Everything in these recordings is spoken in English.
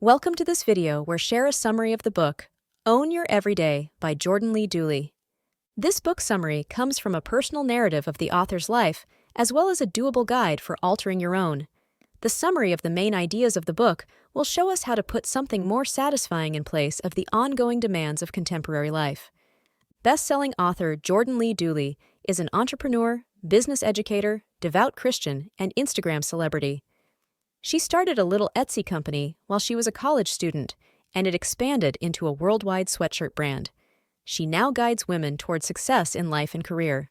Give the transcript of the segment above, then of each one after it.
Welcome to this video where share a summary of the book, Own Your Everyday by Jordan Lee Dooley. This book summary comes from a personal narrative of the author's life, as well as a doable guide for altering your own. The summary of the main ideas of the book will show us how to put something more satisfying in place of the ongoing demands of contemporary life. Best-selling author Jordan Lee Dooley is an entrepreneur, business educator, devout Christian, and Instagram celebrity. She started a little Etsy company while she was a college student, and it expanded into a worldwide sweatshirt brand. She now guides women toward success in life and career.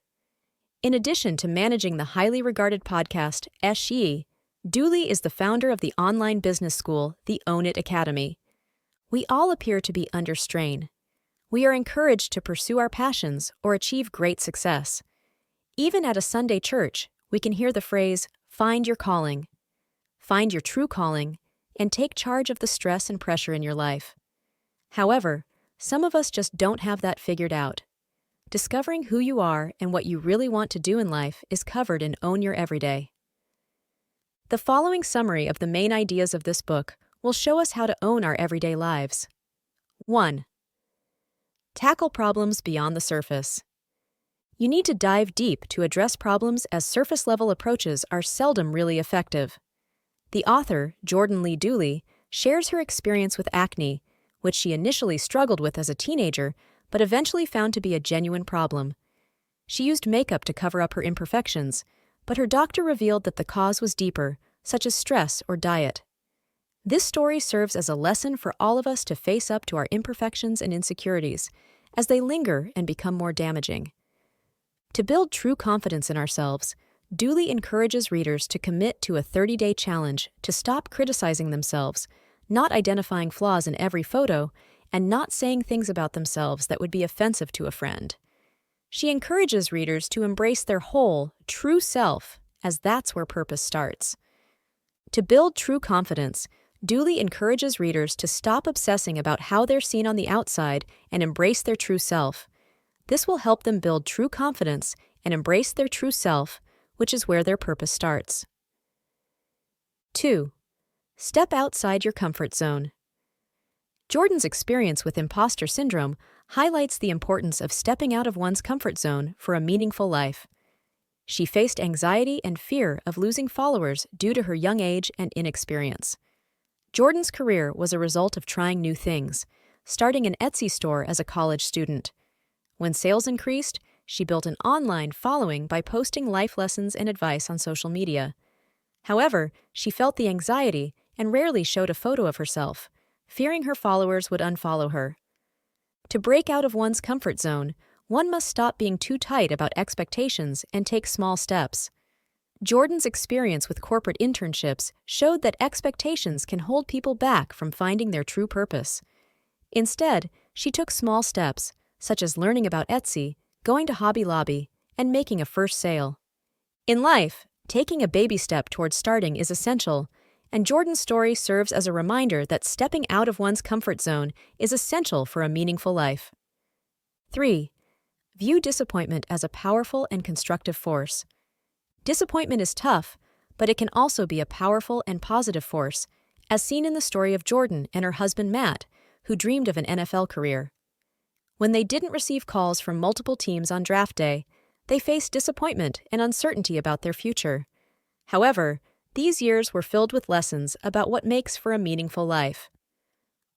In addition to managing the highly regarded podcast She, Dooley is the founder of the online business school, the Own It Academy. We all appear to be under strain. We are encouraged to pursue our passions or achieve great success. Even at a Sunday church, we can hear the phrase, "Find your calling." Find your true calling, and take charge of the stress and pressure in your life. However, some of us just don't have that figured out. Discovering who you are and what you really want to do in life is covered in Own Your Everyday. The following summary of the main ideas of this book will show us how to own our everyday lives. 1. Tackle problems beyond the surface. You need to dive deep to address problems, as surface-level approaches are seldom really effective. The author, Jordan Lee Dooley, shares her experience with acne, which she initially struggled with as a teenager, but eventually found to be a genuine problem. She used makeup to cover up her imperfections, but her doctor revealed that the cause was deeper, such as stress or diet. This story serves as a lesson for all of us to face up to our imperfections and insecurities, as they linger and become more damaging. To build true confidence in ourselves, Dooley encourages readers to commit to a 30-day challenge to stop criticizing themselves, not identifying flaws in every photo, and not saying things about themselves that would be offensive to a friend. She encourages readers to embrace their whole, true self, as that's where purpose starts. To build true confidence, Dooley encourages readers to stop obsessing about how they're seen on the outside and embrace their true self. This will help them build true confidence and embrace their true self, which is where their purpose starts. 2. Step outside your comfort zone. Jordan's experience with imposter syndrome highlights the importance of stepping out of one's comfort zone for a meaningful life. She faced anxiety and fear of losing followers due to her young age and inexperience. Jordan's career was a result of trying new things, starting an Etsy store as a college student. When sales increased, she built an online following by posting life lessons and advice on social media. However, she felt the anxiety and rarely showed a photo of herself, fearing her followers would unfollow her. To break out of one's comfort zone, one must stop being too tight about expectations and take small steps. Jordan's experience with corporate internships showed that expectations can hold people back from finding their true purpose. Instead, she took small steps, such as learning about Etsy, going to Hobby Lobby, and making a first sale. In life, taking a baby step towards starting is essential, and Jordan's story serves as a reminder that stepping out of one's comfort zone is essential for a meaningful life. 3. View disappointment as a powerful and constructive force. Disappointment is tough, but it can also be a powerful and positive force, as seen in the story of Jordan and her husband Matt, who dreamed of an NFL career. When they didn't receive calls from multiple teams on draft day, they faced disappointment and uncertainty about their future. However, these years were filled with lessons about what makes for a meaningful life.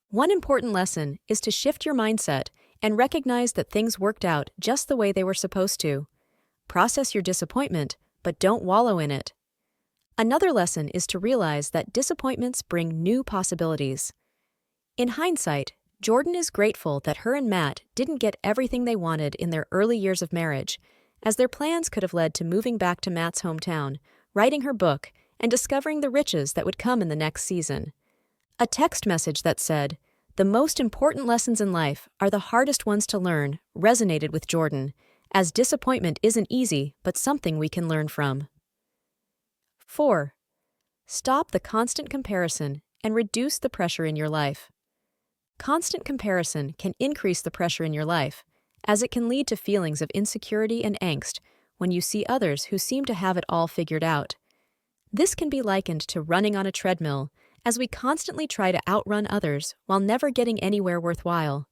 One important lesson is to shift your mindset and recognize that things worked out just the way they were supposed to. Process your disappointment, but don't wallow in it. Another lesson is to realize that disappointments bring new possibilities. In hindsight, Jordan is grateful that her and Matt didn't get everything they wanted in their early years of marriage, as their plans could have led to moving back to Matt's hometown, writing her book, and discovering the riches that would come in the next season. A text message that said, "The most important lessons in life are the hardest ones to learn," resonated with Jordan, as disappointment isn't easy but something we can learn from. 4. Stop the constant comparison and reduce the pressure in your life. Constant comparison can increase the pressure in your life, as it can lead to feelings of insecurity and angst when you see others who seem to have it all figured out. This can be likened to running on a treadmill, as we constantly try to outrun others while never getting anywhere worthwhile.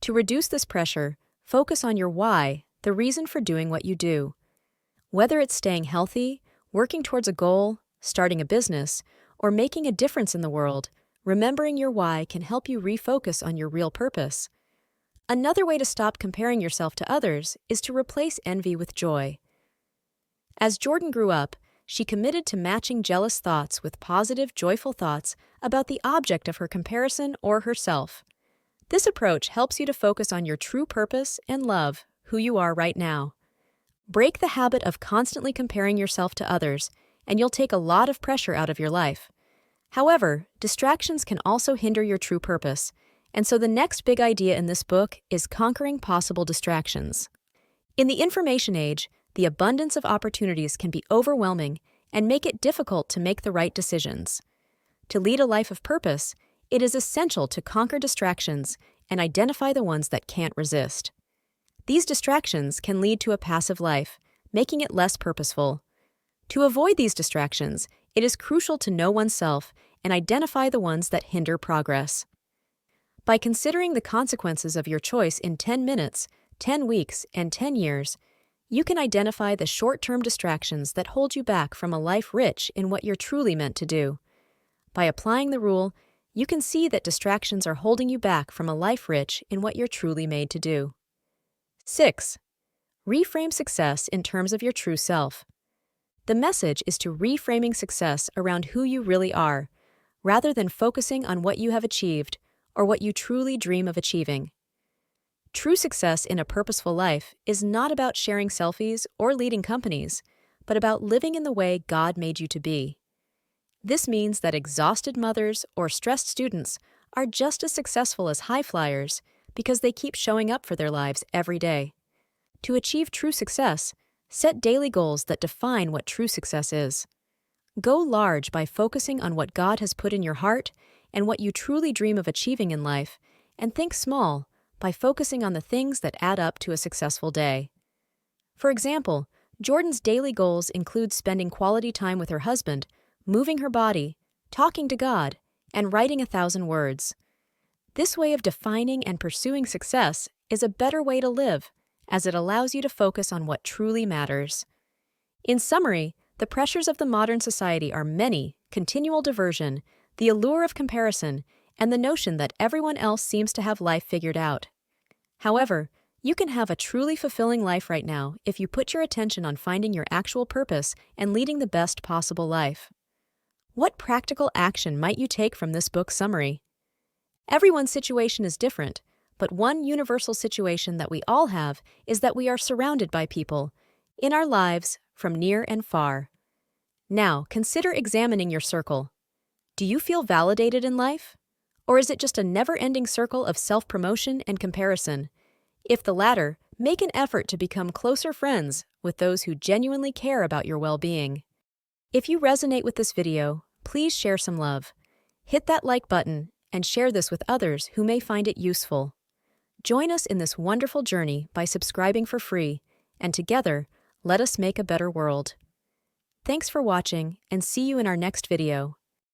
To reduce this pressure, focus on your why, the reason for doing what you do. Whether it's staying healthy, working towards a goal, starting a business, or making a difference in the world, remembering your why can help you refocus on your real purpose. Another way to stop comparing yourself to others is to replace envy with joy. As Jordan grew up, she committed to matching jealous thoughts with positive, joyful thoughts about the object of her comparison or herself. This approach helps you to focus on your true purpose and love who you are right now. Break the habit of constantly comparing yourself to others, and you'll take a lot of pressure out of your life. However, distractions can also hinder your true purpose, and so the next big idea in this book is conquering possible distractions. In the information age, the abundance of opportunities can be overwhelming and make it difficult to make the right decisions. To lead a life of purpose, it is essential to conquer distractions and identify the ones that can't resist. These distractions can lead to a passive life, making it less purposeful. To avoid these distractions, it is crucial to know oneself and identify the ones that hinder progress. By considering the consequences of your choice in 10 minutes, 10 weeks, and 10 years, you can identify the short-term distractions that hold you back from a life rich in what you're truly meant to do. By applying the rule, you can see that distractions are holding you back from a life rich in what you're truly made to do. 6. Reframe success in terms of your true self. The message is to reframing success around who you really are, rather than focusing on what you have achieved or what you truly dream of achieving. True success in a purposeful life is not about sharing selfies or leading companies, but about living in the way God made you to be. This means that exhausted mothers or stressed students are just as successful as high flyers because they keep showing up for their lives every day. To achieve true success, set daily goals that define what true success is. Go large by focusing on what God has put in your heart and what you truly dream of achieving in life, and think small by focusing on the things that add up to a successful day. For example, Jordan's daily goals include spending quality time with her husband, moving her body, talking to God, and writing 1,000 words. This way of defining and pursuing success is a better way to live, as it allows you to focus on what truly matters. In summary, the pressures of the modern society are many: continual diversion, the allure of comparison, and the notion that everyone else seems to have life figured out. However, you can have a truly fulfilling life right now if you put your attention on finding your actual purpose and leading the best possible life. What practical action might you take from this book summary? Everyone's situation is different, but one universal situation that we all have is that we are surrounded by people in our lives from near and far. Now, consider examining your circle. Do you feel validated in life? Or is it just a never-ending circle of self-promotion and comparison? If the latter, make an effort to become closer friends with those who genuinely care about your well-being. If you resonate with this video, please share some love. Hit that like button and share this with others who may find it useful. Join us in this wonderful journey by subscribing for free, and together, let us make a better world. Thanks for watching, and see you in our next video.